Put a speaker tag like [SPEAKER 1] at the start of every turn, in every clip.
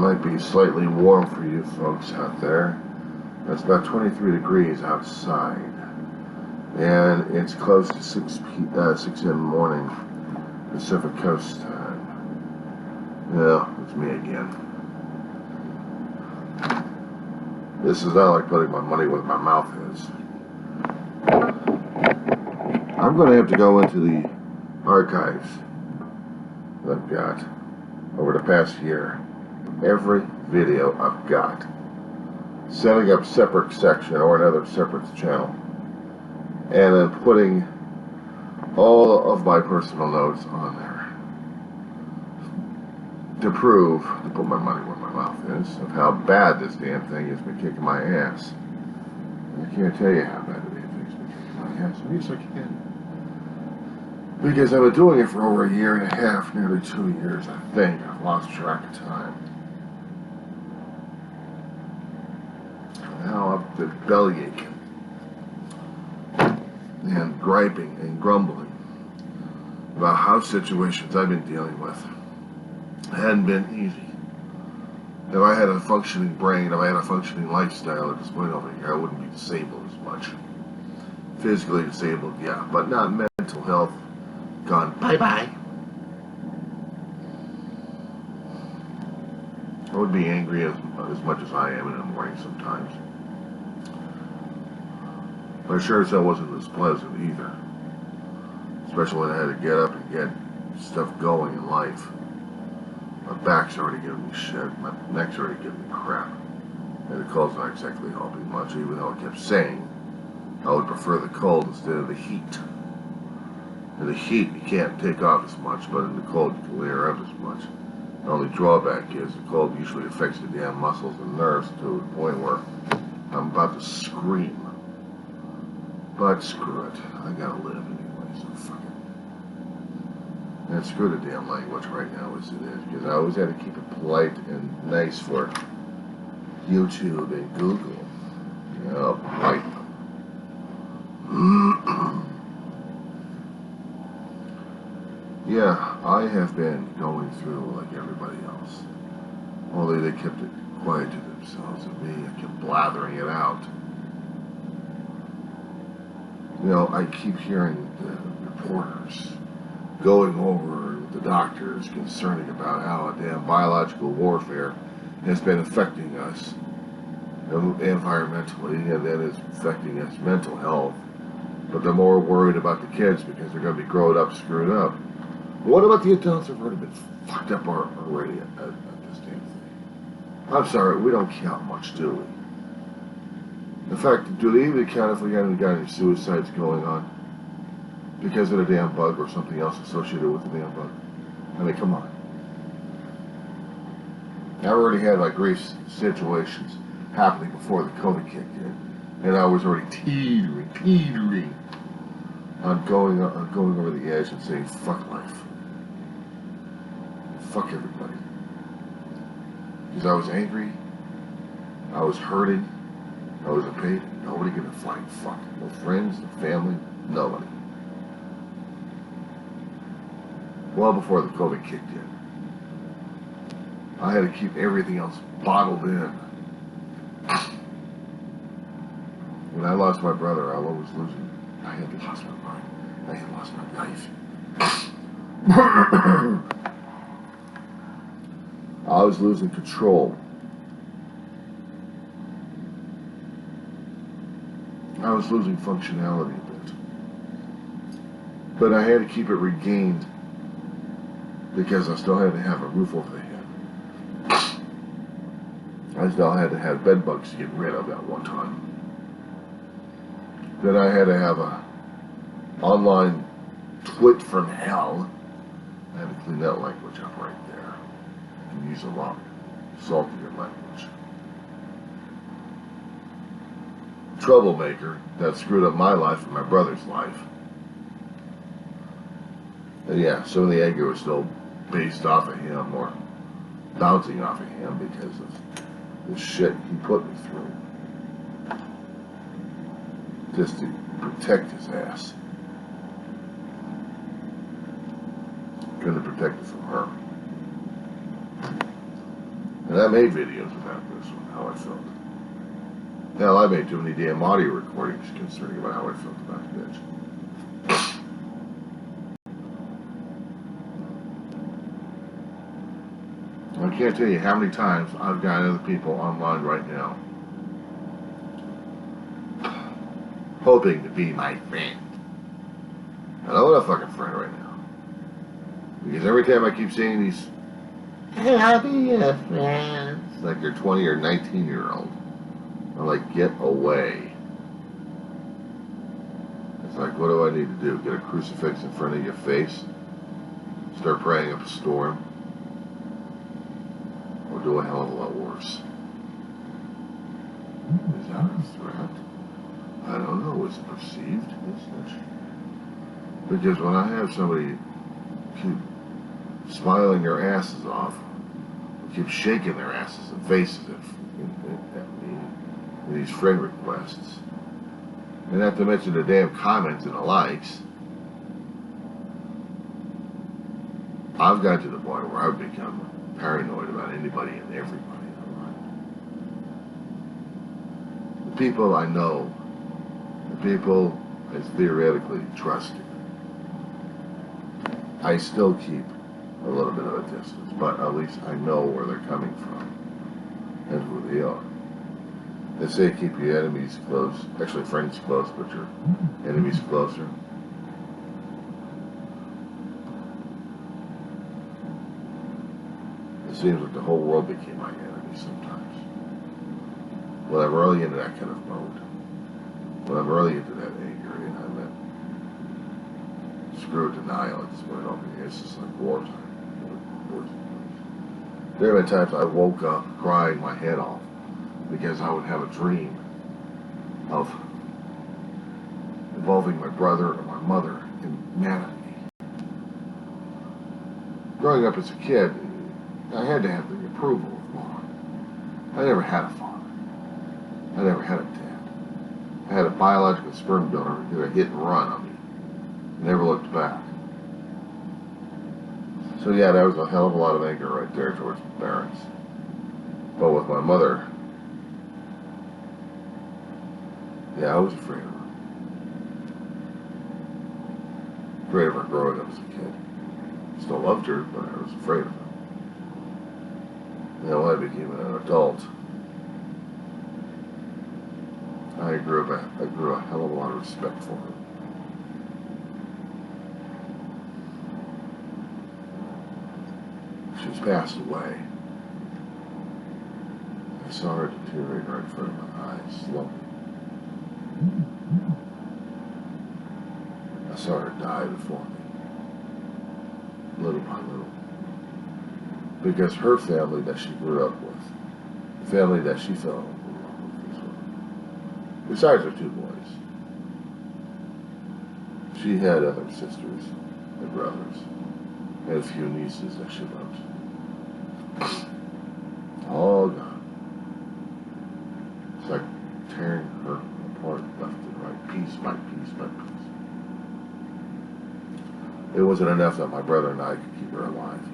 [SPEAKER 1] might be slightly warm for you folks out there. It's about 23 degrees outside, and it's close to 6 in the morning Pacific Coast time. Yeah, it's me again. This is not like putting my money where my mouth is. I'm going to have to go into the archives that I've got over the past year. Every video I've got, setting up separate section or another separate channel, and then putting all of my personal notes on there to prove, to put my money where my mouth is, of how bad this damn thing has been kicking my ass. I can't tell you how bad the damn thing's been kicking my ass. At least I can. Because I've been doing it for over a year and a half, nearly 2 years, I think. I've lost track of time. Now I've been bellyaching and griping and grumbling about how situations I've been dealing with hadn't been easy. If I had a functioning brain, if I had a functioning lifestyle at this point over here, I wouldn't be disabled as much. Physically disabled, yeah, but not mental health. Gone bye-bye. I would be angry as much as I am in the morning sometimes. But sure as hell wasn't as pleasant either. Especially when I had to get up and get stuff going in life. My back's already giving me shit. My neck's already giving me crap. And the cold's not exactly helping much, even though I kept saying I would prefer the cold instead of the heat. In the heat, you can't take off as much, but in the cold, you can layer up as much. The only drawback is the cold usually affects the damn muscles and nerves to the point where I'm about to scream. But screw it. I gotta live anyway, so fuck it. And screw the damn language right now as it is, because I always had to keep it polite and nice for YouTube and Google. You know, polite. Yeah, I have been going through like everybody else. Only they kept it quiet to themselves, and me, I kept blathering it out. You know, I keep hearing the reporters going over with the doctors concerning about how a damn biological warfare has been affecting us environmentally, and then it's affecting us mental health. But they're more worried about the kids because they're going to be growing up screwed up. What about the adults who've already been fucked up already at this damn thing? I'm sorry, we don't count much, do we? In fact, do they even count if we got any suicides going on because of the damn bug or something else associated with the damn bug? I mean, come on. I already had like grief situations happening before the COVID kicked in, and I was already teetering on going over the edge and saying, fuck life. Fuck everybody. Because I was angry, I was hurting, I was in pain. Nobody gave a flying fuck. No friends, no family, nobody. Well before the COVID kicked in. I had to keep everything else bottled in. When I lost my brother, I was losing. I had lost my mind. I had lost my life. I was losing control. I was losing functionality a bit. But I had to keep it regained because I still had to have a roof over the head. I still had to have bed bugs to get rid of at one time. Then I had to have a online twit from hell. I had to clean that language up right there. And use a lot saltier language. Troublemaker that screwed up my life and my brother's life. And yeah, some of the anger was still based off of him or bouncing off of him because of the shit he put me through. Just to protect his ass. Couldn't protect it from her. And I made videos about this one, how I felt. Hell, I made too many damn audio recordings concerning about how I felt about the bitch. I can't tell you how many times I've got other people online right now hoping to be my friend. I don't want a fucking friend right now. Because every time I keep seeing these, I'll be your friend, it's like they're 20 or 19-year-old. I'm like, get away. It's like, what do I need to do? Get a crucifix in front of your face? Start praying up a storm? Or do a hell of a lot worse? Is that a threat? I don't know. Is it perceived as such? Because when I have somebody keep smiling their asses off, keep shaking their asses and faces at me in these friend requests, and not to mention the damn comments and the likes, I've got to the point where I've become paranoid about anybody and everybody online. The people I know, the people I theoretically trusted, I still keep a little bit of a distance, but at least I know where they're coming from and who they are. They say keep your enemies close, actually friends close, but your enemies closer. It seems like the whole world became my enemy sometimes. When I'm really into that kind of mode, when I'm really into that anger, and I'm that screw denial at this point over here, it's just like wartime. There have been times I woke up crying my head off because I would have a dream of involving my brother or my mother in mad at me. Growing up as a kid, I had to have the approval of mom. I never had a father. I never had a dad. I had a biological sperm donor who did a hit and run on me. Never looked back. So yeah, there was a hell of a lot of anger right there towards my parents. But with my mother, yeah, I was afraid of her. Afraid of her growing up as a kid. Still loved her, but I was afraid of her. Then when I became an adult, I grew a hell of a lot of respect for her. She's passed away. I saw her deteriorate right in front of my eyes, slowly. I saw her die before me, little by little. Because her family that she grew up with, the family that she fell in love with as well. Besides her two boys, she had other sisters and brothers, and a few nieces that she loved. All gone. It's like tearing her apart left and right, piece by piece by piece. It wasn't enough that my brother and I could keep her alive.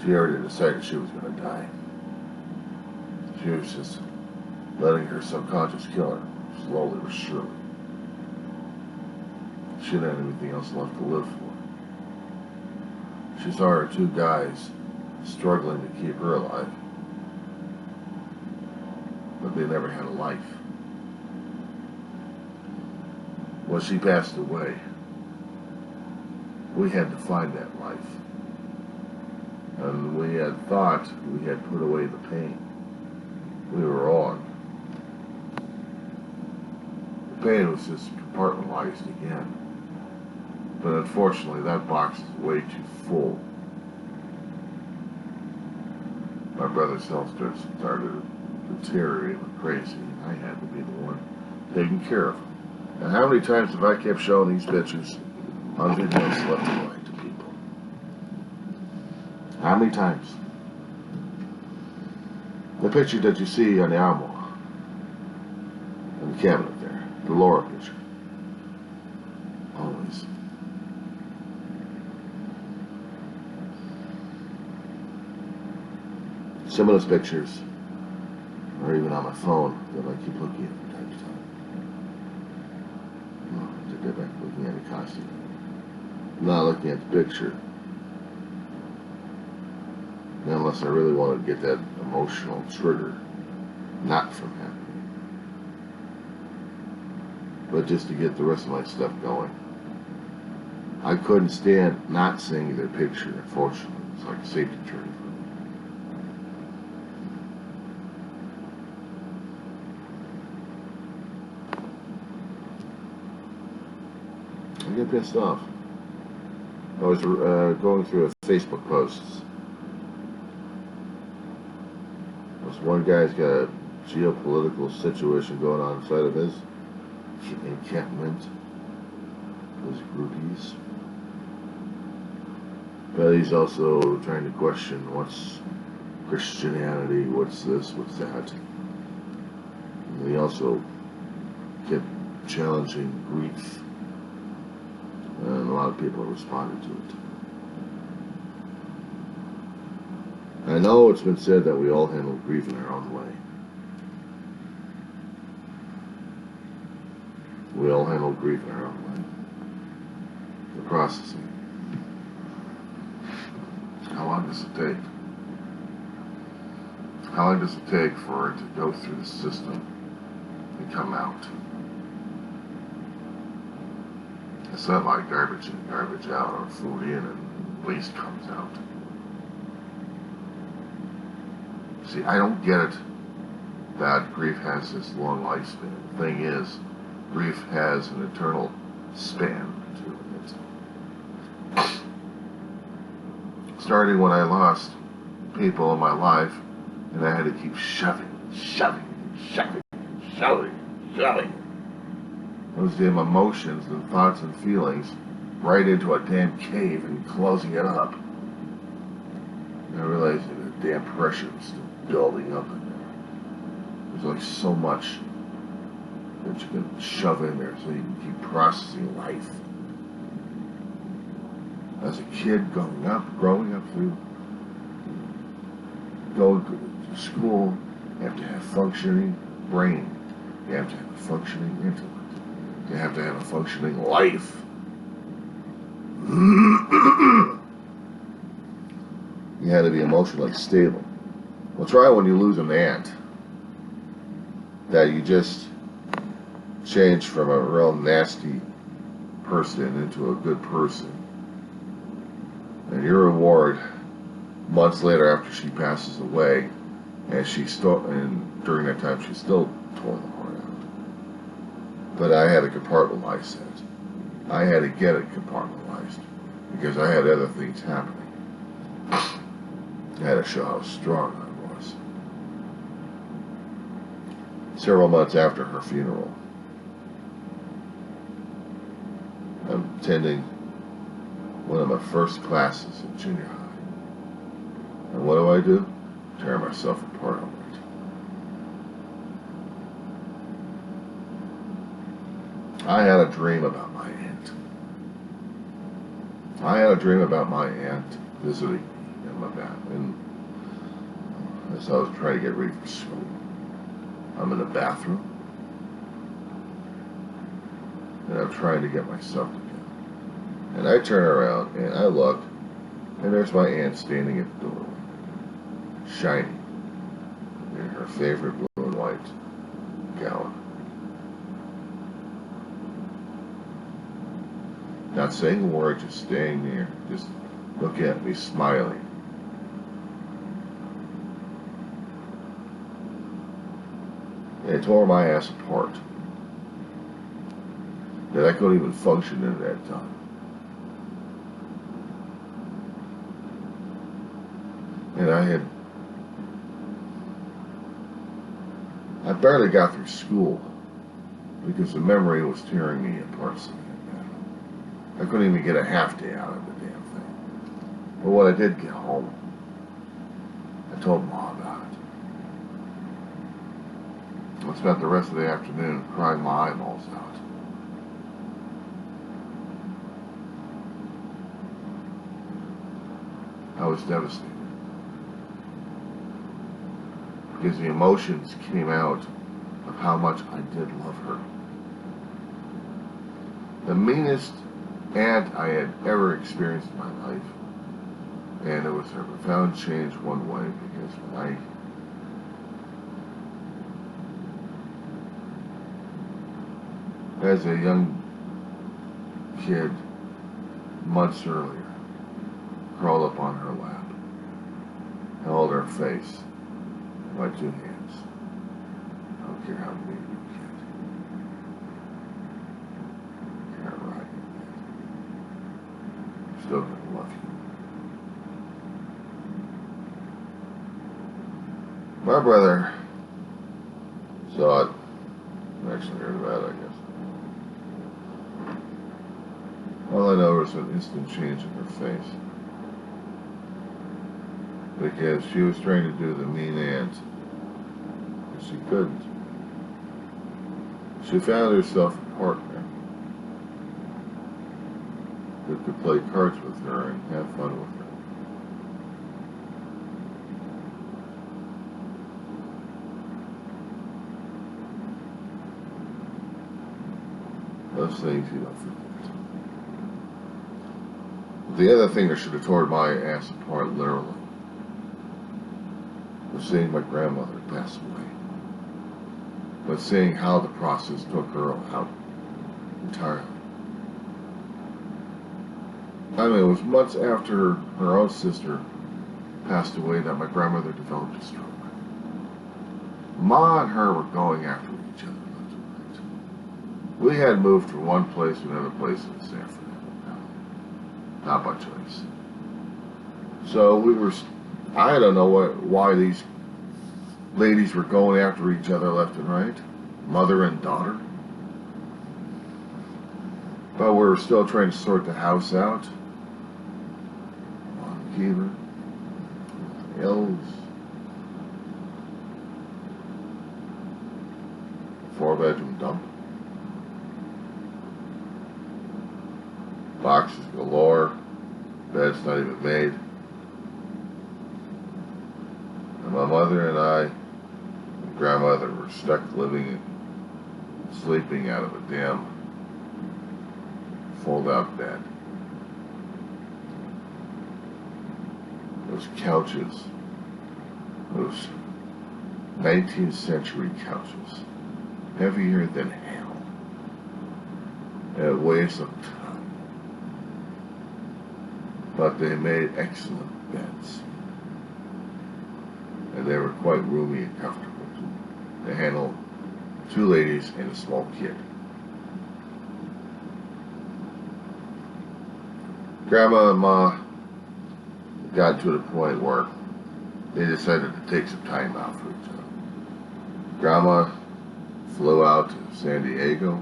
[SPEAKER 1] She already decided she was going to die. She was just letting her subconscious kill her, slowly but surely. She didn't have anything else left to live for. She saw her two guys struggling to keep her alive, but they never had a life. When she passed away, we had to find that life. And we had thought we had put away the pain we were on. The pain was just compartmentalized again. But unfortunately, that box is way too full. My brother's health started deteriorating like crazy, and I had to be the one taking care of him. And how many times have I kept showing these bitches on videos left and right to people? How many times? The picture that you see on the armoire, in the cabinet there, the Laura picture. Always. Some of those pictures are even on my phone that I keep looking at from time to time. I did that back looking at it constantly. I'm not looking at the picture. Unless I really want to get that emotional trigger, not from happening, but just to get the rest of my stuff going. I couldn't stand not seeing their picture, unfortunately. It's like a safety trigger for me. I get pissed off. I was going through a Facebook posts. This one guy's got a geopolitical situation going on inside of his encampment, his groupies. But he's also trying to question what's Christianity, what's this, what's that. And he also kept challenging grief. And a lot of people have responded to it. I know it's been said that we all handle grief in our own way. We all handle grief in our own way. The processing. How long does it take? How long does it take for it to go through the system and come out? It's not like garbage in, garbage out, or food in and waste comes out. See, I don't get it that grief has this long lifespan. The thing is, grief has an eternal span to it. Starting when I lost people in my life, and I had to keep shoving those damn emotions and thoughts and feelings right into a damn cave and closing it up. And I realized that the damn pressure was still building up in there. There's like so much that you can shove in there so you can keep processing life. As a kid growing up through going to school, you have to have functioning brain. You have to have a functioning intellect. You have to have a functioning life. You had to be emotionally stable. Well, try when you lose an aunt. That you just change from a real nasty person into a good person. And your reward, months later after she passes away, and during that time she still tore the heart out. But I had to compartmentalize that. I had to get it compartmentalized because I had other things happening. I had to show how strong I was. Several months after her funeral, I'm attending one of my first classes in junior high. And what do? Tear myself apart over it. I had a dream about my aunt. I had a dream about my aunt visiting me in my bathroom. As I was trying to get ready for school. I'm in the bathroom. And I'm trying to get myself together. And I turn around and I look, and there's my aunt standing at the doorway, shining in her favorite blue and white gown. Not saying a word, just staying there, just looking at me, smiling. And it tore my ass apart. That I couldn't even function in that time. And I barely got through school because the memory was tearing me apart. I couldn't even get a half day out of the damn thing. But when I did get home, I told Mom about it. I spent the rest of the afternoon crying my eyeballs out. I was devastated. because the emotions came out of how much I did love her. The meanest aunt I had ever experienced in my life. And it was a profound change one way, because when as a young kid, months earlier, crawled up on her lap, held her face in my 2 hands. I don't care how big you get. I don't care how right you get. I'm still gonna love you. My brother saw it, actually heard about it, I guess. All I know was an instant change in her face. Because she was trying to do the mean aunt, and she couldn't. She found herself a partner who could play cards with her and have fun with her. Those things you don't forget. The other thing that should have torn my ass apart, literally, was seeing my grandmother pass away. But seeing how the process took her out entirely. I mean, it was months after her own sister passed away that my grandmother developed a stroke. Ma and her were going after each other left and right. We had moved from one place to another place in San Fernando Valley. Not by choice. So we were, I don't know why these ladies were going after each other left and right. Mother and daughter. But we were still trying to sort the house out. On Keeler. Hills. 4-bedroom dump. Boxes galore. Bed's not even made. And my mother and I, and grandmother, were stuck living and sleeping out of a damn fold-out bed. Those couches, those 19th century couches, heavier than hell. And it weighs a ton. But they made excellent beds. And they were quite roomy and comfortable. They handled 2 ladies and a small kid. Grandma and Ma got to the point where they decided to take some time out for each other. Grandma flew out to San Diego,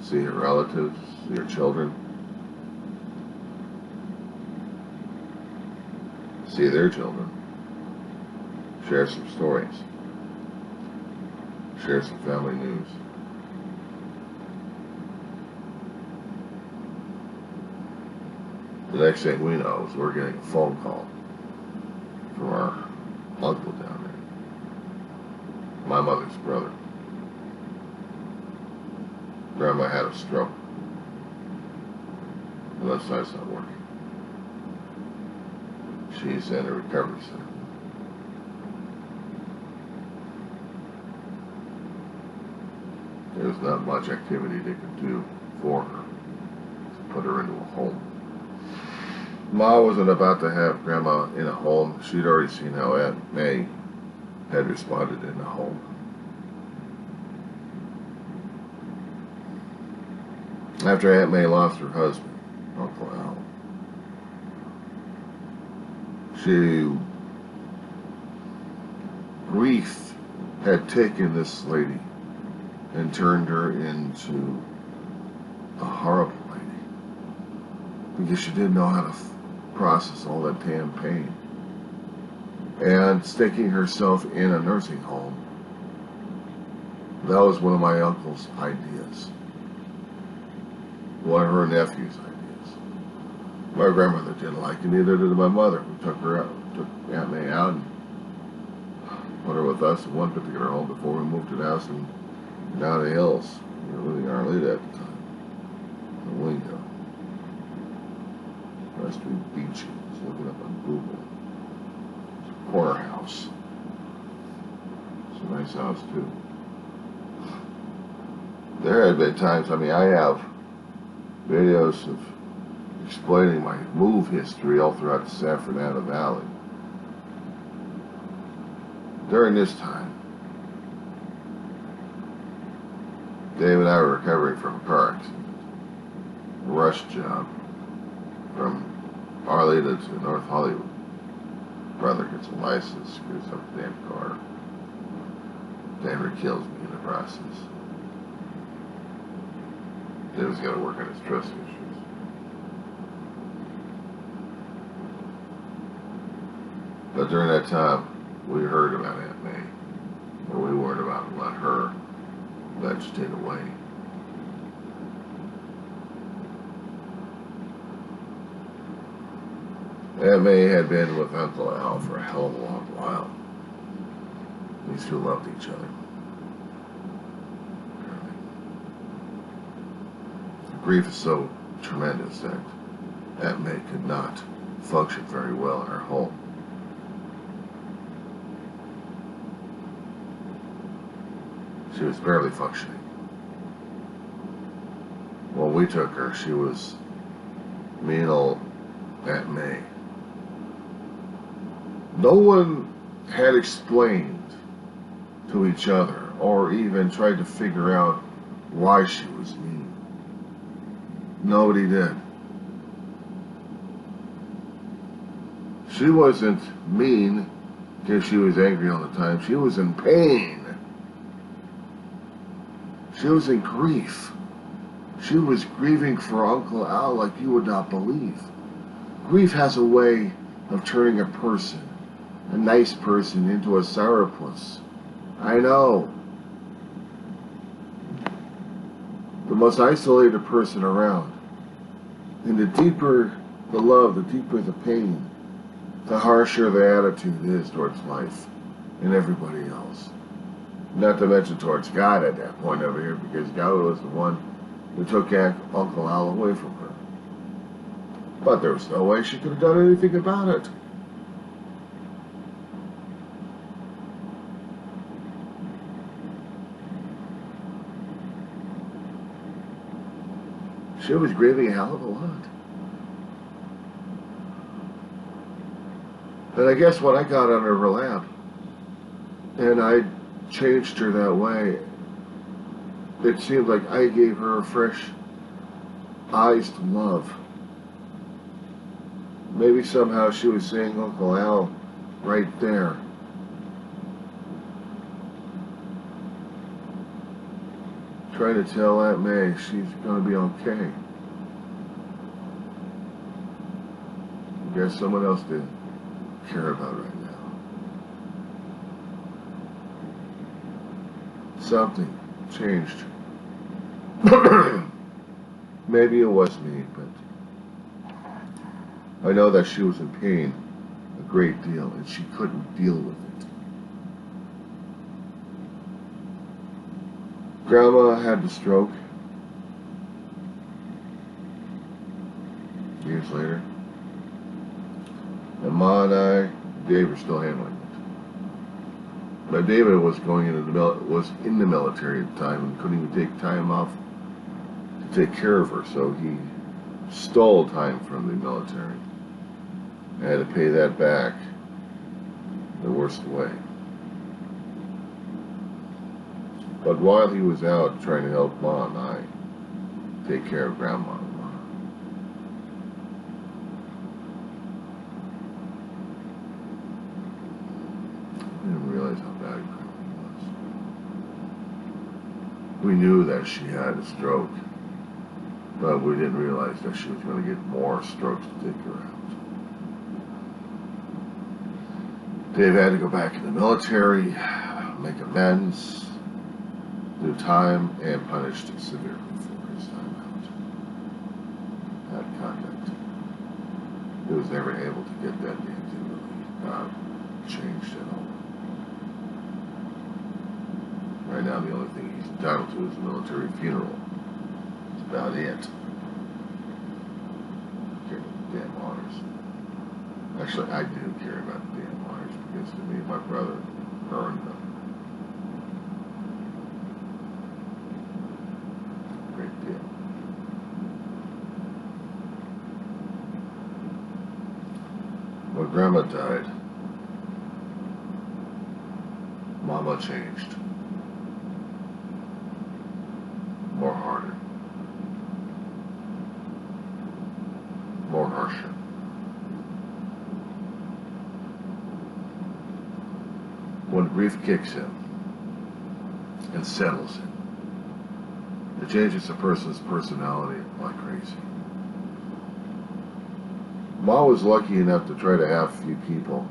[SPEAKER 1] see her relatives, see her children, see their children, share some stories, share some family news. The next thing we know is we're getting a phone call from our uncle down there, my mother's brother. Grandma had a stroke. The left side's not working. She's in a recovery center. There was not much activity they could do for her to put her into a home. Ma wasn't about to have Grandma in a home. She'd already seen how Aunt May had responded in a home. After Aunt May lost her husband, Uncle Al, grief had taken this lady and turned her into a horrible lady because she didn't know how to process all that damn pain. And sticking herself in a nursing home, that was one of my uncle's ideas. One of her nephew's ideas. My grandmother didn't like it, neither did my mother, who took her out, took Aunt May out and Put her with us in one particular home before we moved to the house in down the hills. We were living in Arleta at the time. In Wingo. Western Beach. I was looking up on Google. It's a corner house. It's a nice house too. There had been times, I mean, I have videos of explaining my move history all throughout the San Fernando Valley. During this time, Dave and I were recovering from a car accident, a rush job from Arleta to North Hollywood. Brother gets a license, screws up the damn car. Denver kills me in the process. Dave's got to work on his trust issues. But during that time, we heard about Aunt May, or we weren't about to let her vegetate away. Aunt May had been with Uncle Al for a hell of a long while. These two loved each other. The grief is so tremendous that Aunt May could not function very well in her home. She was barely functioning. When we took her, she was mean old Aunt May. No one had explained to each other or even tried to figure out why she was mean. Nobody did. She wasn't mean because she was angry all the time. She was in pain. She was in grief. She was grieving for Uncle Al like you would not believe. Grief has a way of turning a person, a nice person, into a sourpuss. I know. The most isolated person around. And the deeper the love, the deeper the pain, the harsher the attitude is towards life and everybody else. Not to mention towards God at that point over here, because God was the one who took Uncle Al away from her. But there was no way she could have done anything about it. She was grieving a hell of a lot. And I guess when I got under her lap, and I changed her that way, it seemed like I gave her fresh eyes to love. Maybe somehow she was seeing Uncle Al right there. Trying to tell Aunt May she's going to be okay. I guess someone else didn't care about right now. Something changed. Maybe it was me, but I know that she was in pain a great deal and she couldn't deal with it. Grandma had the stroke years later, and Ma and I, Dave, were still handling it. But David was going into was in the military at the time and couldn't even take time off to take care of her, so he stole time from the military. I had to pay that back the worst way. But while he was out trying to help Ma and I take care of Grandma and Ma, I didn't realize how bad Grandma was. We knew that she had a stroke, but we didn't realize that she was going to get more strokes to take her out. Dave had to go back in the military, make amends, do time, and punished severely for his time out. That conduct. He was never able to get that damn thing really changed at all. Right now, the only thing he's entitled to is a military funeral. That's about it. Care about the damn honors. Actually, I do care about the damn honors because to me, my brother earned them. Great deal. When Grandma died, Mama changed. More harder. More harsher. When grief kicks in and settles in, it changes a person's personality like crazy. Ma was lucky enough to try to have a few people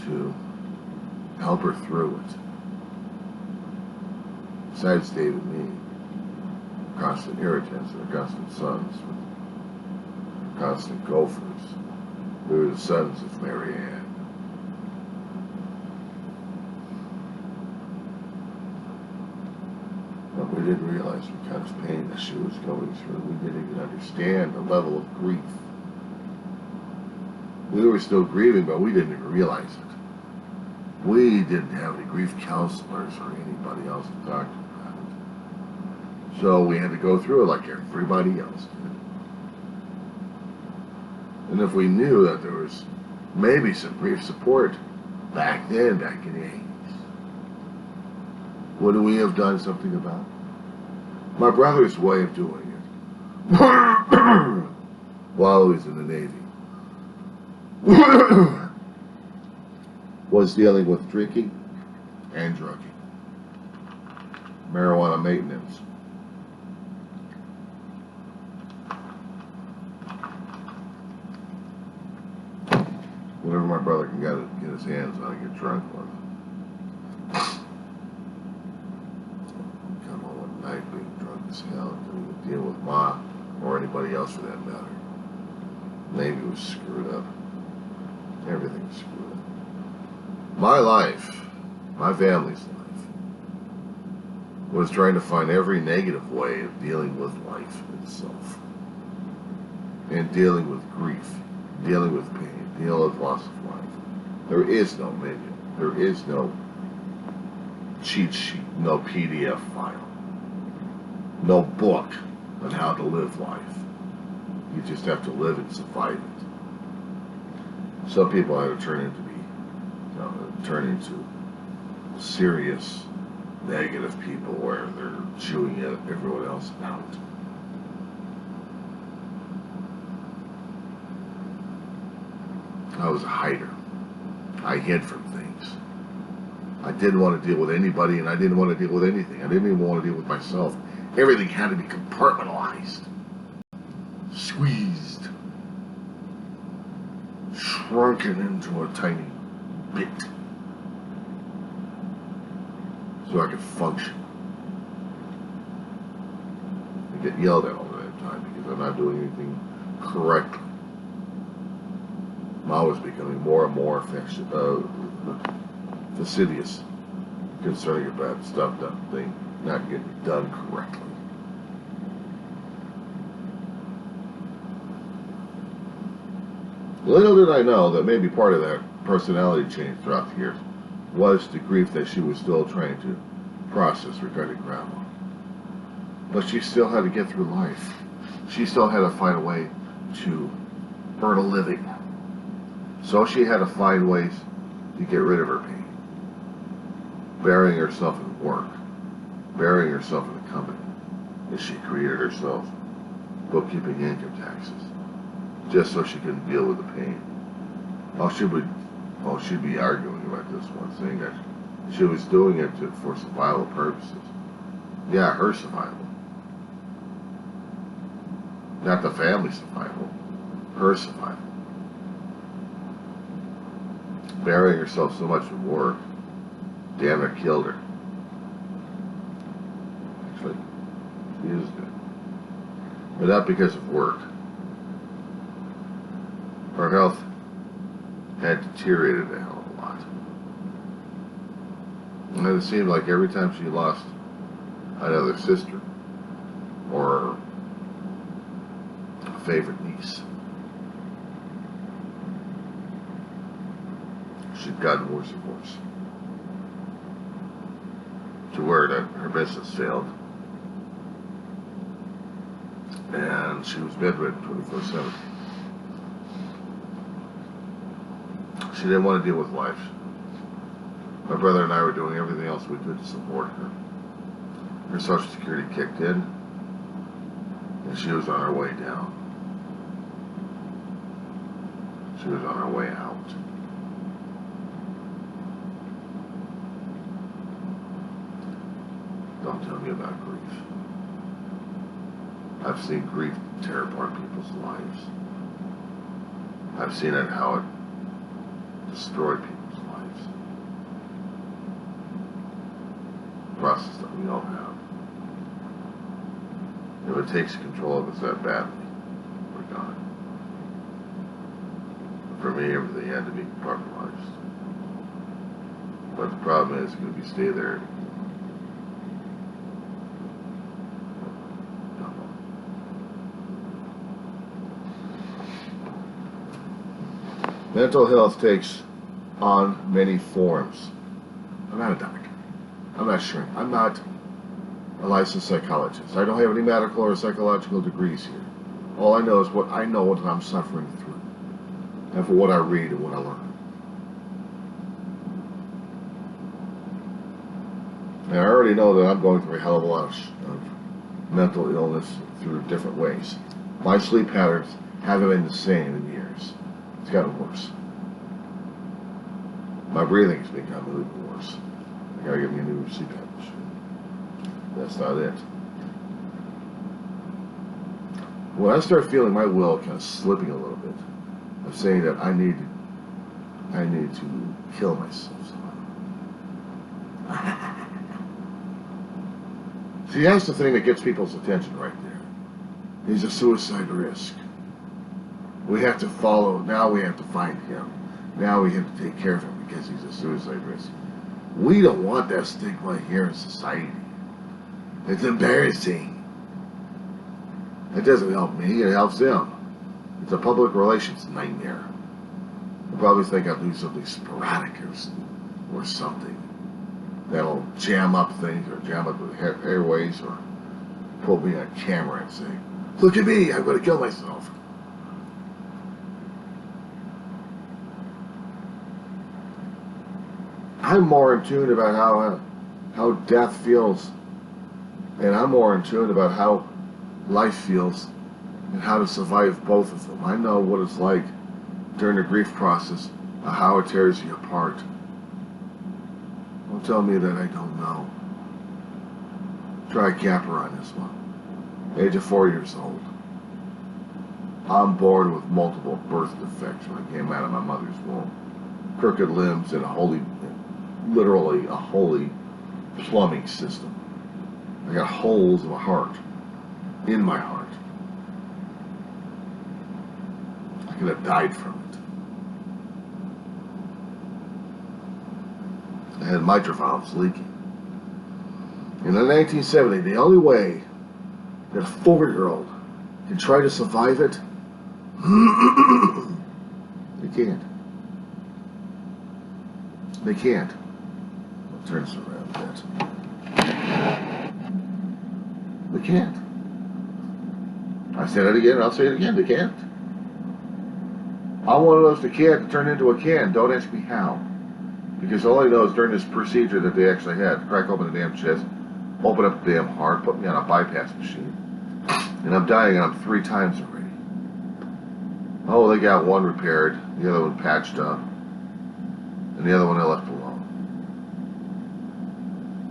[SPEAKER 1] to help her through it. Besides Dave and me, constant irritants and constant sons, constant gophers. We were the sons of Mary Ann. But we didn't realize what kind of pain that she was going through. We didn't even understand the level of grief. We were still grieving, but we didn't even realize it. We didn't have any grief counselors or anybody else to talk to about it. So we had to go through it like everybody else did. And if we knew that there was maybe some grief support back then, back in the 80s, would we have done something about it? My brother's way of doing it while he was in the Navy was dealing with drinking and drugging. Marijuana maintenance. Whatever my brother can get his hands on and get drunk with. Come home at night being drunk as hell and couldn't even deal with Ma or anybody else for that matter. Navy was screwed up. Everything was screwed up. My life, my family's life, was trying to find every negative way of dealing with life itself. And dealing with grief, dealing with pain, dealing with loss of life. There is no menu. There is no cheat sheet, no PDF file, no book on how to live life. You just have to live and survive it. Some people had to turn into serious negative people where they're chewing everyone else out. I was a hider. I hid from things. I didn't want to deal with anybody, and I didn't want to deal with anything. I didn't even want to deal with myself. Everything had to be compartmentalized, squeezed, shrunken into a tiny bit so I could function. I get yelled at all the time because I'm not doing anything correctly. Ma was becoming more and more fastidious concerning about stuff not getting done correctly. Little did I know that maybe part of that personality change throughout the years was the grief that she was still trying to process regarding Grandma. But she still had to get through life. She still had to find a way to earn a living. So she had to find ways to get rid of her pain. Burying herself in work. Burying herself in a company that she created herself. Bookkeeping income taxes. Just so she couldn't deal with the pain. She'd be arguing about this one, saying that she was doing it for survival purposes. Yeah, her survival. Not the family survival. Her survival. Burying herself so much in work, damn it, killed her. Actually, she is good. But not because of work. Her health had deteriorated a hell of a lot. And it seemed like every time she lost another sister or a favorite niece, she'd gotten worse and worse. To where that her business failed. And she was bedridden 24/7. She didn't want to deal with life. My brother and I were doing everything else we could to support her. Her Social Security kicked in, and she was on her way down. She was on her way out. Don't tell me about grief. I've seen grief tear apart people's lives. I've seen it how it destroyed people's lives. Process that we all have. If it takes control of us that badly, we're gone. For me, everything had to be compartmentalized. But the problem is, if you stay there, mental health takes on many forms. I'm not a doctor. I'm not sure. I'm not a licensed psychologist. I don't have any medical or psychological degrees here. All I know is what I know, what I'm suffering through, and for what I read and what I learn. And I already know that I'm going through a hell of a lot of mental illness through different ways. My sleep patterns haven't been the same in years. It's gotten worse. My breathing's become a little worse. I gotta get me a new CPAP machine. That's not it. When I start feeling my will kind of slipping a little bit, I'm saying that I need to kill myself somehow. See, that's the thing that gets people's attention right there. He's a suicide risk. We have to follow, now we have to find him. Now we have to take care of him because he's a suicide risk. We don't want that stigma here in society. It's embarrassing. It doesn't help me, it helps them. It's a public relations nightmare. They'll probably think I'll do something sporadic or something that'll jam up things or jam up the airways or pull me on camera and say, look at me, I'm going to kill myself. I'm more in tune about how death feels, and I'm more in tune about how life feels and how to survive both of them. I know what it's like during the grief process, how it tears you apart. Don't tell me that I don't know. Try capper on this one. Age of 4 years old. I'm born with multiple birth defects when I came out of my mother's womb. Crooked limbs and literally a holy plumbing system. I got holes in my heart. In my heart. I could have died from it. I had mitral valves leaking. In the 1970s, the only way that a 4-year-old can try to survive it, they can't. They can't. I'll turn this around a bit. They can't. I said it again, and I'll say it again. They can't. I want those to can't turn into a can. Don't ask me how. Because all I know is during this procedure that they actually had, crack open the damn chest, open up the damn heart, put me on a bypass machine, and I'm dying on them 3 times already. Oh, they got one repaired, the other one patched up, and the other one I left alone.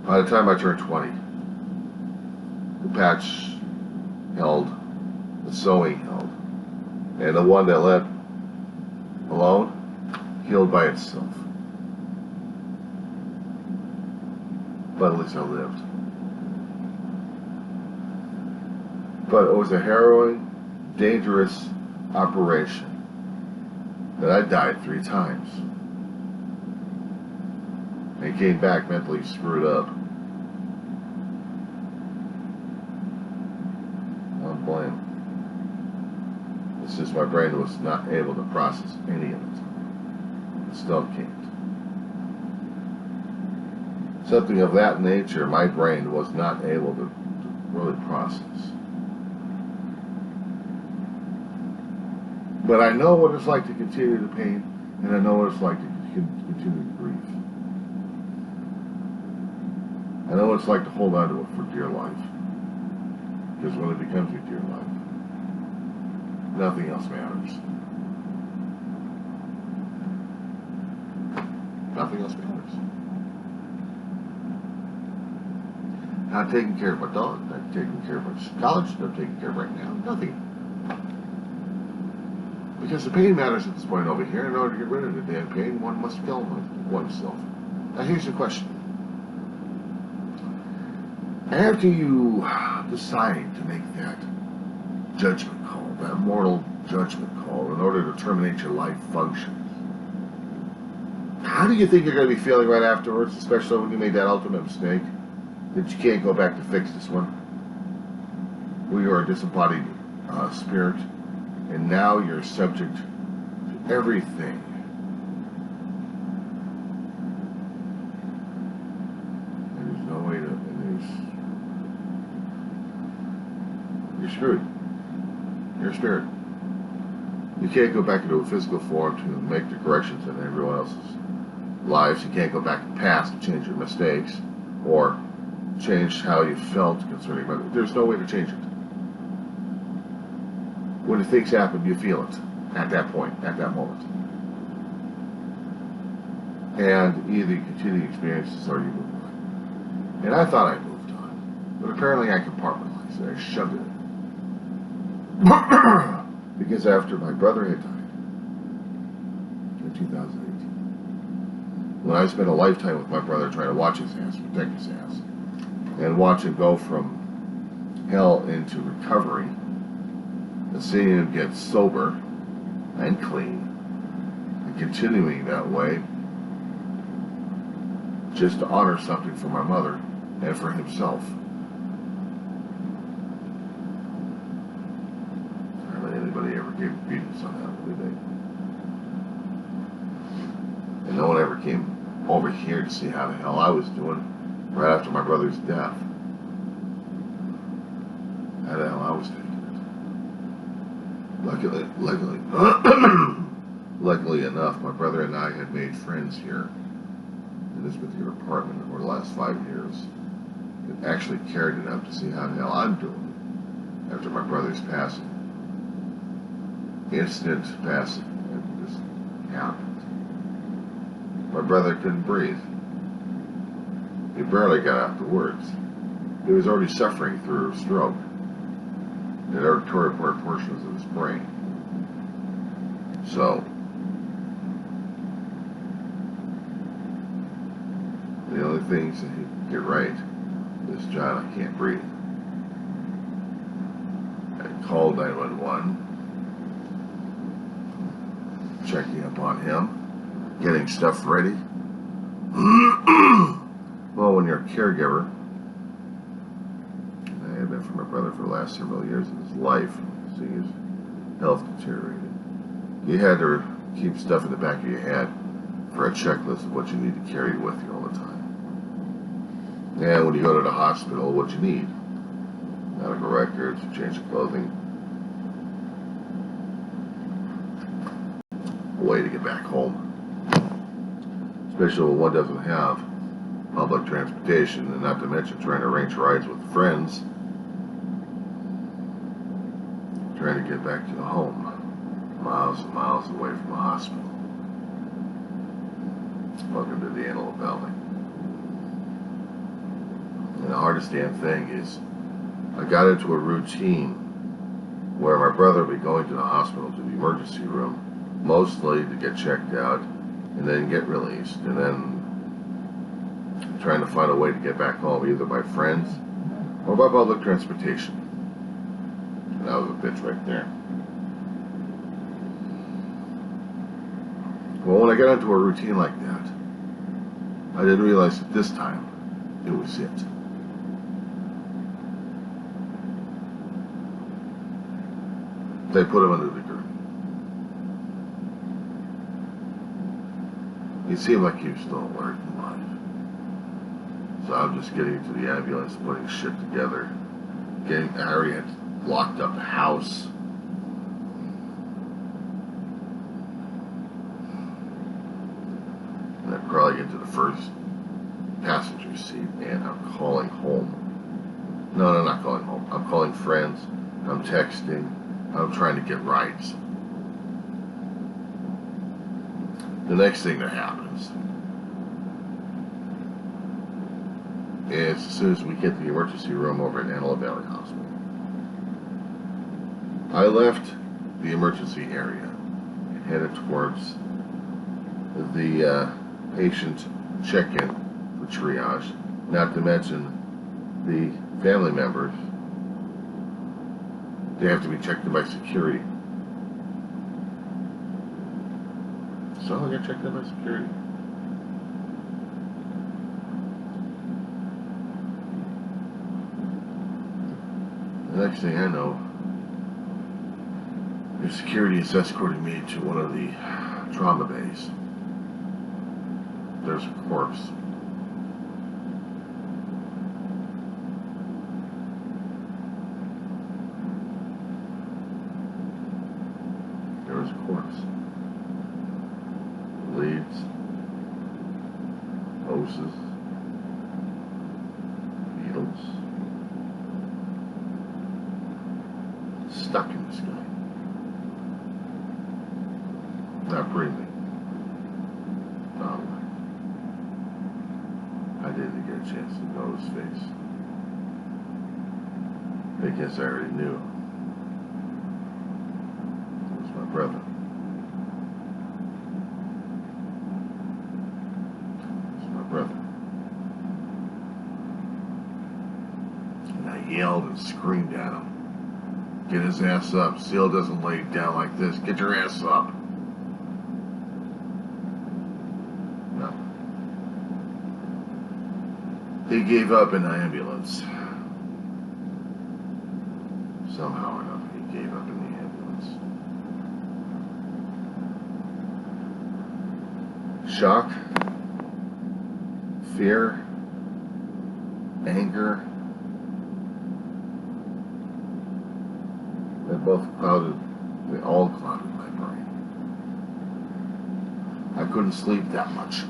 [SPEAKER 1] By the time I turned 20, the patch held, the sewing held, and the one that left alone healed by itself. But at least I lived. But it was a harrowing, dangerous operation that I died 3 times. and came back mentally screwed up. I don't blame. It's just my brain was not able to process any of it. It still can't. Something of that nature, my brain was not able to really process. But I know what it's like to continue the pain, and I know what it's like to continue to grieve. I know what it's like to hold on to it for dear life. Because when it becomes your dear life, nothing else matters. Nothing else matters. Not taking care of my dog, not taking care of my college, not taking care of right now, nothing. Because the pain matters at this point over here. In order to get rid of the damn pain, one must kill oneself. Now here's the question. After you decide to make that judgment call, that moral judgment call, in order to terminate your life functions, how do you think you're going to be feeling right afterwards, especially when you made that ultimate mistake, that you can't go back to fix this one? We are a disembodied spirit, and now you're subject to everything. And there's no way to, you're screwed. You're a spirit. You can't go back into a physical form to make the corrections in everyone else's lives. You can't go back to the past to change your mistakes or change how you felt concerning it. There's no way to change it. When the things happen, you feel it at that point, at that moment. And either you continue to experience this or you move on. And I thought I moved on, but apparently I compartmentalized it. I shoved it in. Because after my brother had died in 2018, when I spent a lifetime with my brother trying to watch his ass, protect his ass, and watch him go from hell into recovery, and seeing him get sober and clean, and continuing that way, just to honor something for my mother and for himself. Hardly anybody ever gave credence on that, did they? And no one ever came over here to see how the hell I was doing right after my brother's death. How the hell I was taking it. Luckily enough, my brother and I had made friends here in this particular apartment over the last 5 years. It actually cared enough to see how the hell I'm doing after my brother's passing. Instant passing. It just happened. My brother couldn't breathe. He barely got out the words. He was already suffering through a stroke. The auditory portions of his brain. So, the only things that he could get right is, John, I can't breathe. I called 911, checking up on him, getting stuff ready. Well, when you're a caregiver, I have been for my brother for the last several years of his life, seeing his health deteriorated, you had to keep stuff in the back of your head for a checklist of what you need to carry with you all the time. And when you go to the hospital, what you need: medical records, change of clothing, a way to get back home. Especially when one doesn't have public transportation, and not to mention trying to arrange rides with friends, trying to get back to the home, miles and miles away from the hospital. Welcome to the Antelope Valley. And the hardest damn thing is, I got into a routine where my brother would be going to the hospital to the emergency room, mostly to get checked out, and then get released, and then trying to find a way to get back home, either by friends or by public transportation. And that was a bitch right there. Well, when I got into a routine like that, I didn't realize that this time it was it. They put him under the gurney. He seemed like he was still alert and alive. So I'm just getting to the ambulance, putting shit together. Harry had locked up the house. And I probably get to the first passenger seat, and I'm calling home. No, I'm not calling home. I'm calling friends. I'm texting. I'm trying to get rides. The next thing that happens is as soon as we get to the emergency room over at Antelope Valley Hospital, I left the emergency area and headed towards the patient check-in for triage, not to mention the family members. They have to be checked in by security. So I get checked in by security. The next thing I know, the security is escorting me to one of the trauma bays. There's a corpse. There was a corpse. Leads, hoses, needles, stuck in this guy. Not breathing. I didn't get a chance to know his face. I guess I already knew. It was my brother. And I yelled and screamed at him. Get his ass up. Seal doesn't lay down like this. Get your ass up. No. He gave up in the ambulance. Somehow or another, he gave up in the ambulance. Shock, fear, anger, they all clouded my brain. I couldn't sleep that much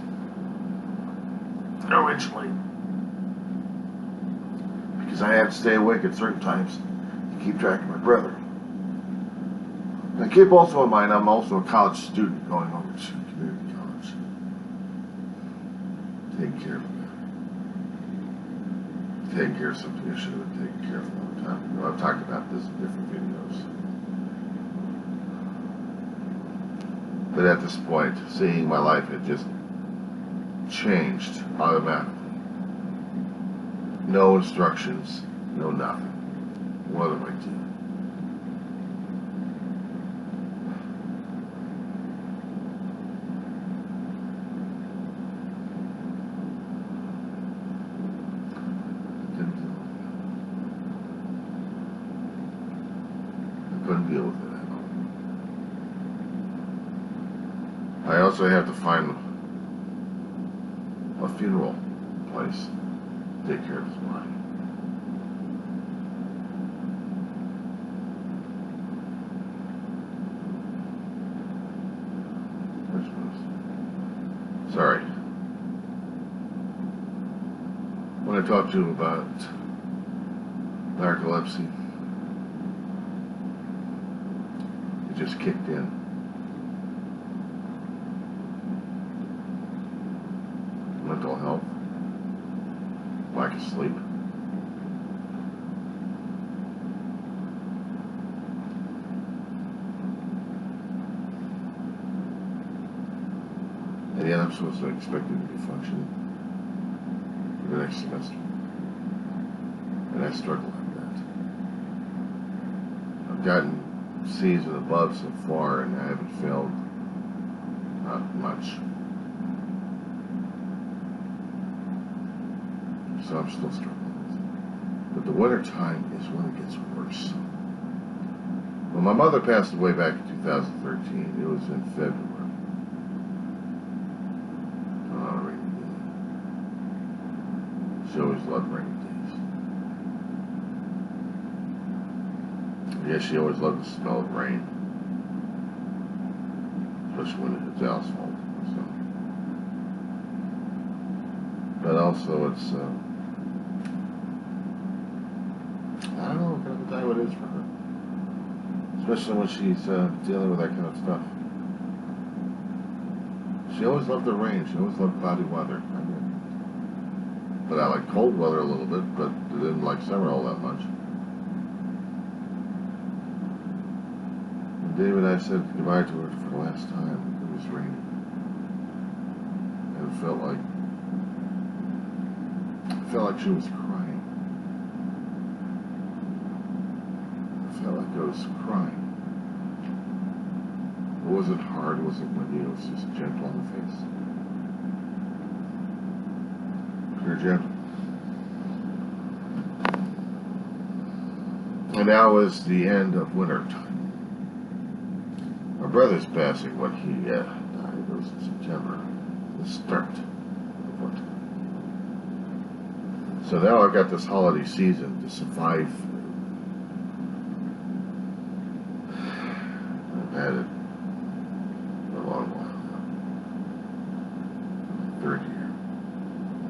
[SPEAKER 1] originally, because I had to stay awake at certain times to keep track of my brother. And keep also in mind, I'm also a college student going over to community college, taking care of him. Taking care of something I should have been taking care of a long time ago. I've talked about this in different videos. But at this point, seeing my life had just changed automatically. No instructions, no nothing. What do I do? Couldn't deal with it at all. I also had to find a funeral place to take care of his body. Sorry. When I talked to him about narcolepsy, just kicked in. Mental health, lack of sleep. And yet I'm supposed to expect him to be functioning for the next semester. And I struggle with that. I've gotten C's and above so far, and I haven't failed not much. so I'm still struggling with it. But the winter time is when it gets worse. When my mother passed away back in 2013, it was in February. On a rainy day. She always loved rainy days. Yeah, she always loved the smell of rain. Especially when it hits asphalt. So. But also it's, I don't know what kind of a time it is for her. Especially when she's dealing with that kind of stuff. She always loved the rain. She always loved cloudy weather. I did. But I like cold weather a little bit, but I didn't like summer all that much. And Dave and I said goodbye to her for the last time. It was raining. And it felt like she was crying. I felt like I was crying. It wasn't hard, it wasn't windy, it was just gentle on the face. Pure gentle. And now is the end of winter time. My brother's passing when he died. It was in September. The start of winter. So now I've got this holiday season to survive through. I've had it for a long while now. Third year.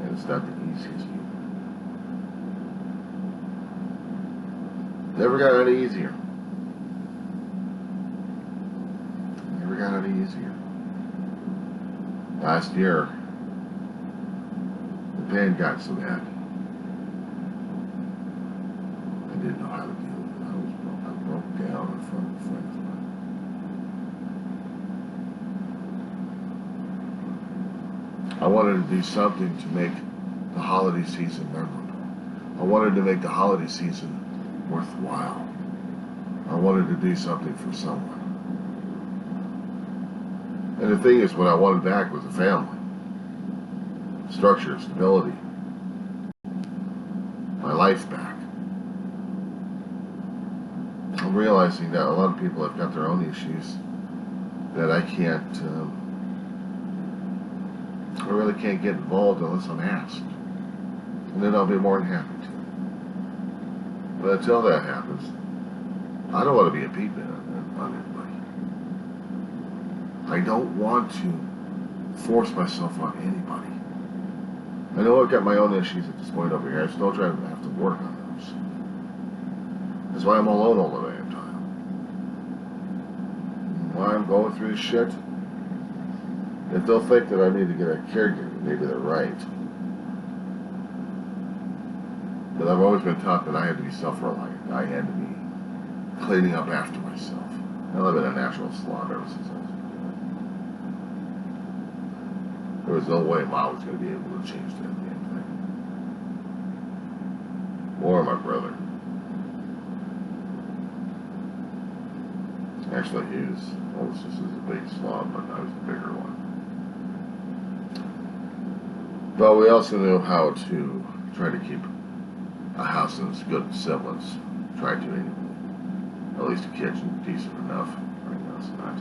[SPEAKER 1] And it's not the easiest year. Never got any easier. Never got any easier. Last year, the pain got so bad. I didn't know how to deal with it. I broke down in front of friends of mine. I wanted to do something to make the holiday season memorable. I wanted to make the holiday season worthwhile. I wanted to do something for someone. And the thing is, what I wanted back was a family. Structure, stability. My life back. I'm realizing that a lot of people have got their own issues that I really can't get involved unless I'm asked. And then I'll be more than happy to. But until that happens, I don't want to be a peep on anybody. I don't want to force myself on anybody. I know I've got my own issues at this point over here. I still try to have to work on those. That's why I'm alone all the damn time. Why I'm going through this shit. If they'll think that I need to get a caregiver, maybe they're right. But I've always been taught that I had to be self-reliant. I had to be cleaning up after myself. I live in a natural slaughter ever since I was a kid. There was no way Mom was going to be able to change that damn thing. Or my brother. Actually, he was almost just as a big slob, but I was the bigger one. But we also knew how to try to keep a house that's good semblance. Try to anyway. At least a kitchen decent enough. Right now it's not.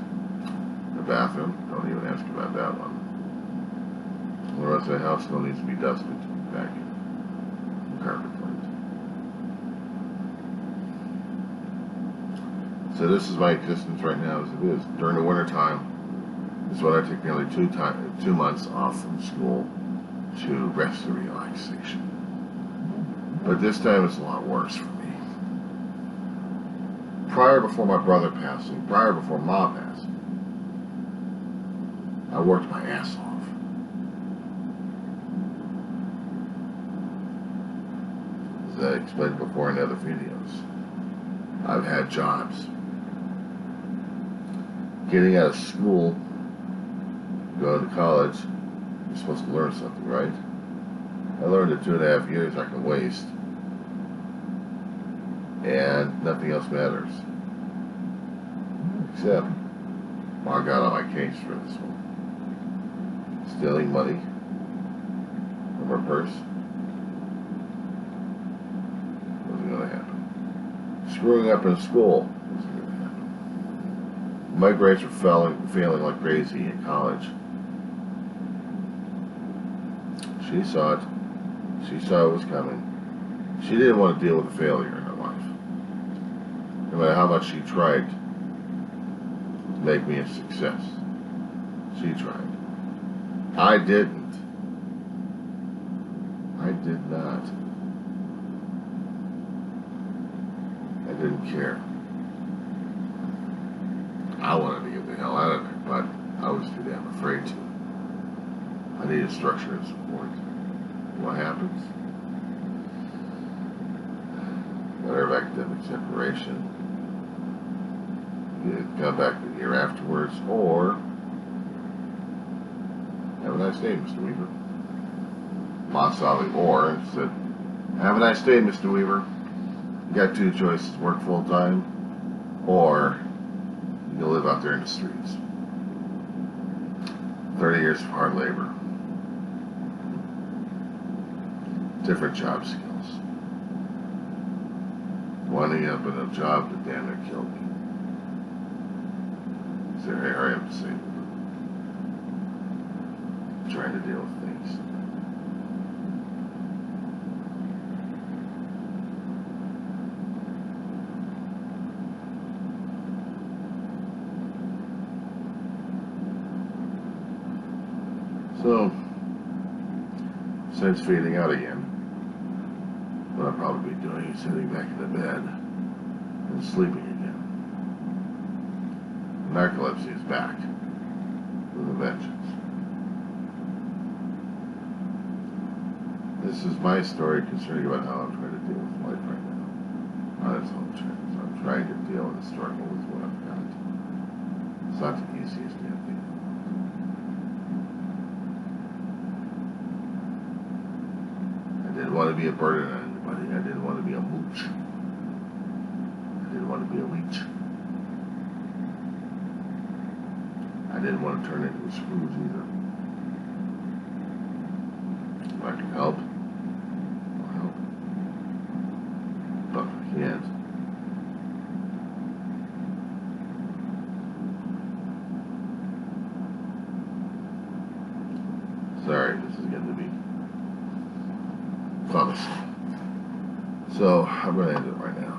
[SPEAKER 1] The bathroom, don't even ask about that one. The rest of the house still needs to be dusted, vacuumed, and carpet cleaned. So this is my existence right now as it is. During the winter time is when I took nearly 2 months off from school to rest and relaxation. But this time it's a lot worse for me. Before my brother passing, before Mom passing, I worked my ass off. As I explained before in other videos, I've had jobs. Getting out of school, going to college, you're supposed to learn something, right? I learned in 2.5 years I can waste, and nothing else matters. Except, Mom got on my case for this one. Stealing money from her purse, screwing up in school. My grades were failing like crazy in college. She saw it. She saw it was coming. She didn't want to deal with the failure in her life. No matter how much she tried to make me a success. She tried. I didn't. I did not. I didn't care. I wanted to get the hell out of there, but I was too damn afraid to. I needed structure and support. What happens? Letter of academic separation. You come back the year afterwards, or have a nice day, Mr. Weaver. Ma saw the or and said, have a nice day, Mr. Weaver. You got two choices, work full time, or you'll live out there in the streets. 30 years of hard labor. Different job skills. Winding up in a job that damn near killed me. So here I am disabled. Trying to deal with things. So, since feeding out again, what I'll probably be doing is sitting back in the bed and sleeping again. Narcolepsy is back with a vengeance. This is my story concerning about how I'm trying to deal with life right now. On its own terms. I'm trying to deal with the struggle with what I've got. It's not the easiest damn thing. I didn't want to be a burden on anybody. I didn't want to be a mooch. I didn't want to be a leech. I didn't want to turn into a Scrooge either. If I can help, I'll help. But if I can't, sorry, this is going to be promising. So I'm going to end it right now.